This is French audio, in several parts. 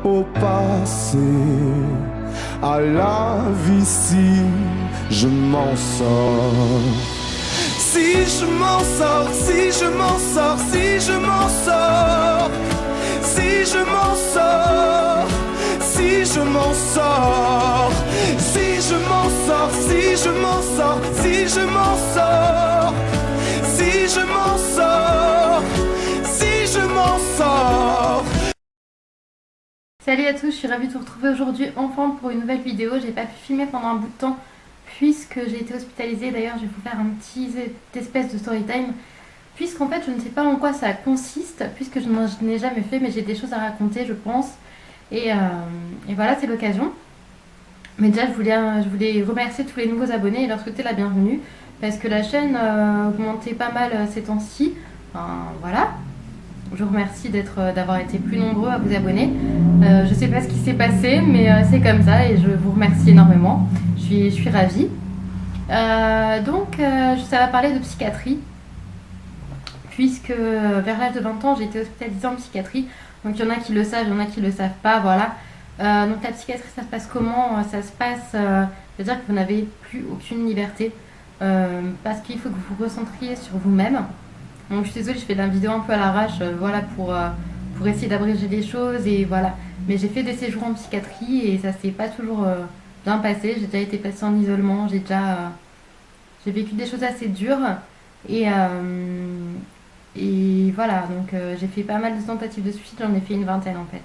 au passé, à la vie si je m'en sors. Si je m'en sors, si je m'en sors, si je m'en sors, si je m'en sors, si je m'en sors, si je m'en sors, si je m'en sors, si je m'en sors, si je m'en sors, si je m'en sors. Salut à tous, je suis ravie de vous retrouver aujourd'hui enfin pour une nouvelle vidéo. J'ai pas pu filmer pendant un bout de temps puisque j'ai été hospitalisée. D'ailleurs, je vais vous faire un petit espèce de story time puisqu'en fait je ne sais pas en quoi ça consiste puisque je n'ai jamais fait, mais j'ai des choses à raconter je pense. Et voilà, c'est l'occasion. Mais déjà je voulais remercier tous les nouveaux abonnés et leur souhaiter la bienvenue parce que la chaîne augmentait pas mal ces temps-ci. Enfin, voilà. Je vous remercie d'avoir été plus nombreux à vous abonner. Je ne sais pas ce qui s'est passé, mais c'est comme ça et je vous remercie énormément. Je suis ravie. Donc, ça va parler de psychiatrie, puisque vers l'âge de 20 ans, j'ai été hospitalisée en psychiatrie. Donc, il y en a qui le savent, il y en a qui ne le savent pas, voilà. Donc, la psychiatrie, ça se passe comment? Ça se passe, c'est-à-dire que vous n'avez plus aucune liberté, parce qu'il faut que vous vous recentriez sur vous-même. Donc je suis désolée, je fais de la vidéo un peu à l'arrache, voilà, pour essayer d'abréger les choses et voilà. Mais j'ai fait des séjours en psychiatrie et ça s'est pas toujours bien passé. J'ai déjà été placée en isolement, j'ai vécu des choses assez dures et, voilà. Donc j'ai fait pas mal de tentatives de suicide, j'en ai fait une vingtaine en fait.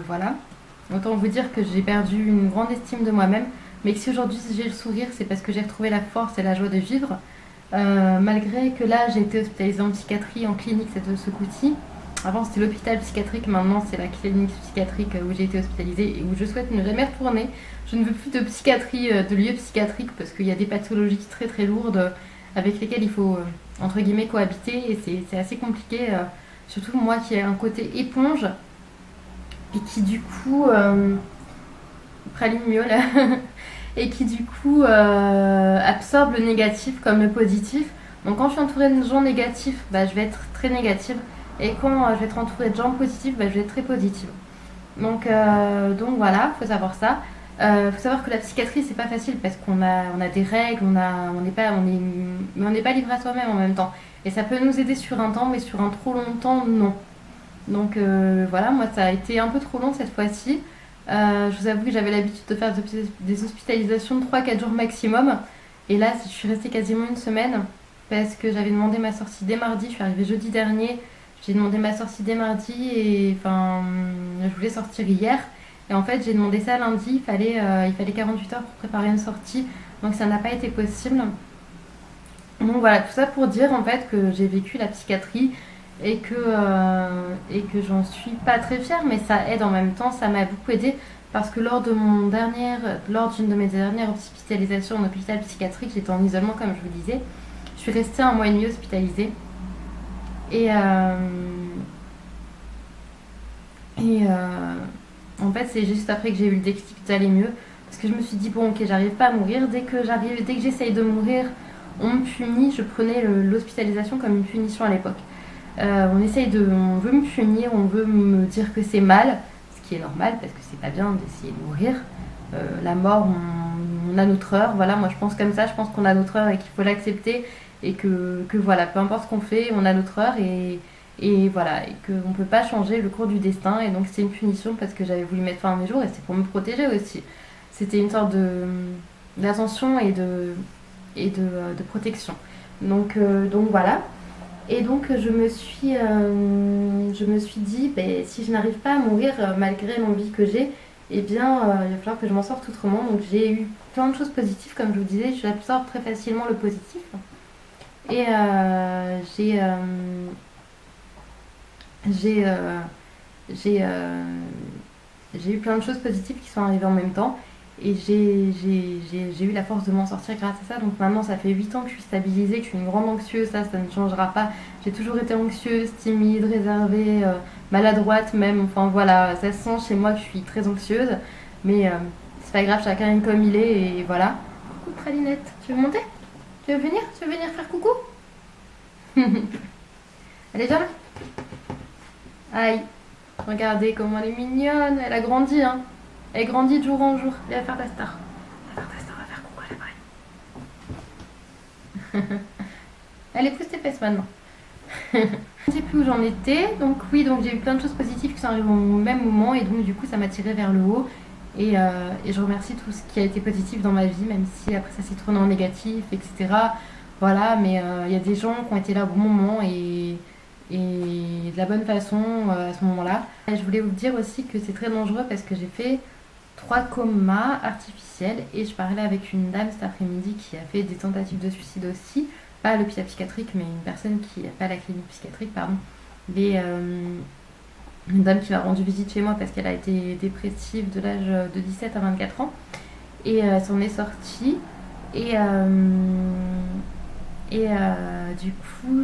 Voilà. Autant vous dire que j'ai perdu une grande estime de moi-même, mais que si aujourd'hui j'ai le sourire, c'est parce que j'ai retrouvé la force et la joie de vivre. Malgré que là j'ai été hospitalisée en psychiatrie, en clinique ce coup-ci. Avant c'était l'hôpital psychiatrique, maintenant c'est la clinique psychiatrique où j'ai été hospitalisée et où je souhaite ne jamais retourner. Je ne veux plus de psychiatrie, de lieu psychiatrique parce qu'il y a des pathologies très très lourdes avec lesquelles il faut entre guillemets cohabiter et c'est assez compliqué, surtout moi qui ai un côté éponge et qui du coup praline mieux là et qui du coup absorbe le négatif comme le positif. Donc quand je suis entourée de gens négatifs, bah, je vais être très négative. Et quand je vais être entourée de gens positifs, bah, je vais être très positive. Donc voilà, faut savoir ça. Faut savoir que la psychiatrie c'est pas facile parce qu'on a des règles, on n'est pas livré à soi-même en même temps. Et ça peut nous aider sur un temps, mais sur un trop long temps, non. Donc voilà, moi ça a été un peu trop long cette fois-ci. Je vous avoue que j'avais l'habitude de faire des hospitalisations de 3-4 jours maximum. Et là, je suis restée quasiment une semaine parce que j'avais demandé ma sortie dès mardi. Je suis arrivée jeudi dernier. J'ai demandé ma sortie dès mardi et enfin, je voulais sortir hier. Et en fait, j'ai demandé ça lundi. Il fallait 48 heures pour préparer une sortie. Donc ça n'a pas été possible. Donc voilà, tout ça pour dire en fait que j'ai vécu la psychiatrie et que j'en suis pas très fière, mais ça aide en même temps, ça m'a beaucoup aidé parce que lors d'une de mes dernières hospitalisations en hôpital psychiatrique, j'étais en isolement comme je vous disais, je suis restée 1 mois et demi hospitalisée et en fait c'est juste après que j'ai eu le déclic d'aller mieux parce que je me suis dit bon ok j'arrive pas à mourir, dès que j'essaye de mourir on me punit, je prenais l'hospitalisation comme une punition à l'époque. On veut me punir, on veut me dire que c'est mal, ce qui est normal parce que c'est pas bien d'essayer de mourir. La mort, on a notre heure, voilà, moi je pense comme ça, je pense qu'on a notre heure et qu'il faut l'accepter et que voilà, peu importe ce qu'on fait, on a notre heure et voilà, et qu'on ne peut pas changer le cours du destin et donc c'est une punition parce que j'avais voulu mettre fin à mes jours et c'est pour me protéger aussi. C'était une sorte d'attention et de protection. Donc voilà. Et donc je me suis dit, ben, si je n'arrive pas à mourir malgré l'envie que j'ai, eh bien il va falloir que je m'en sorte autrement. Donc j'ai eu plein de choses positives, comme je vous disais, j'absorbe très facilement le positif. Et j'ai eu plein de choses positives qui sont arrivées en même temps. Et j'ai eu la force de m'en sortir grâce à ça. Donc maintenant, ça fait 8 ans que je suis stabilisée, que je suis une grande anxieuse. Ça ne changera pas. J'ai toujours été anxieuse, timide, réservée, maladroite même. Enfin voilà, ça se sent chez moi que je suis très anxieuse. Mais c'est pas grave, chacun est comme il est. Et voilà. Coucou Pralinette, tu veux monter? Tu veux venir faire coucou? Allez, viens là. Aïe. Regardez comment elle est mignonne. Elle a grandi, hein. Elle grandit de jour en jour. Elle va faire ta star. Elle va faire ta star, elle va faire coucou à l'appareil. Elle épouse tes fesses maintenant. Je ne sais plus où j'en étais. Donc oui, donc j'ai eu plein de choses positives qui sont arrivées au même moment. Et donc du coup, ça m'a tiré vers le haut. Et je remercie tout ce qui a été positif dans ma vie, même si après ça s'est tourné en négatif, etc. Voilà, mais il y a des gens qui ont été là au bon moment et de la bonne façon à ce moment-là. Et je voulais vous dire aussi que c'est très dangereux parce que j'ai fait 3 comas artificiels et je parlais avec une dame cet après-midi qui a fait des tentatives de suicide aussi. Pas à l'hôpital psychiatrique, mais une personne qui, pas à la clinique psychiatrique, pardon. Mais une dame qui m'a rendu visite chez moi parce qu'elle a été dépressive de l'âge de 17 à 24 ans. Et elle s'en est sortie. Et du coup,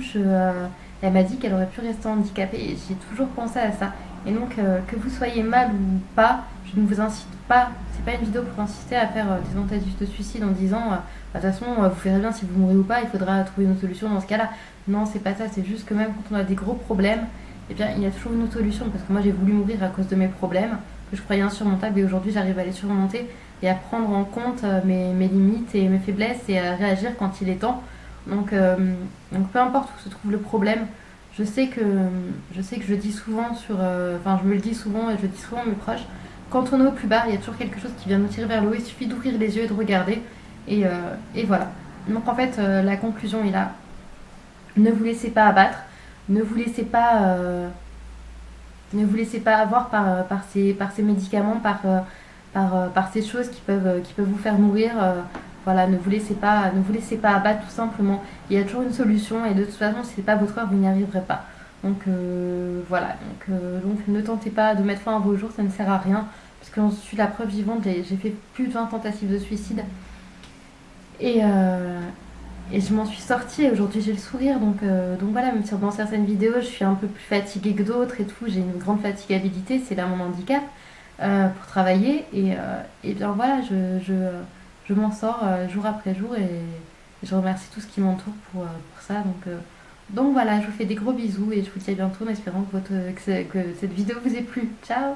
elle m'a dit qu'elle aurait pu rester handicapée. Et j'ai toujours pensé à ça. Et donc, que vous soyez mal ou pas, je ne vous incite pas. C'est pas une vidéo pour inciter à faire des tentatives de suicide en disant de toute façon, vous verrez bien si vous mourrez ou pas, il faudra trouver une autre solution dans ce cas-là. Non, c'est pas ça. C'est juste que même quand on a des gros problèmes, eh bien, il y a toujours une autre solution. Parce que moi, j'ai voulu mourir à cause de mes problèmes que je croyais insurmontables et aujourd'hui, j'arrive à les surmonter et à prendre en compte mes limites et mes faiblesses et à réagir quand il est temps. Donc peu importe où se trouve le problème, je sais que je dis souvent je me le dis souvent et je le dis souvent à mes proches, quand on est au plus bas, il y a toujours quelque chose qui vient nous tirer vers le haut, il suffit d'ouvrir les yeux et de regarder, et voilà. Donc en fait, la conclusion est là, ne vous laissez pas abattre, ne vous laissez pas avoir par ces médicaments, par ces choses qui peuvent vous faire mourir. Voilà, ne vous laissez pas abattre tout simplement. Il y a toujours une solution et de toute façon, si c'est pas votre heure, vous n'y arriverez pas. Donc voilà, donc ne tentez pas de mettre fin à vos jours, ça ne sert à rien. Parce que j'en suis la preuve vivante, j'ai fait plus de 20 tentatives de suicide. Et je m'en suis sortie et aujourd'hui j'ai le sourire. Donc voilà, même si dans certaines vidéos je suis un peu plus fatiguée que d'autres et tout, j'ai une grande fatigabilité, c'est là mon handicap pour travailler. Et bien voilà, je m'en sors jour après jour et je remercie tout ce qui m'entoure pour ça. Donc voilà, je vous fais des gros bisous et je vous dis à bientôt en espérant que cette vidéo vous ait plu. Ciao!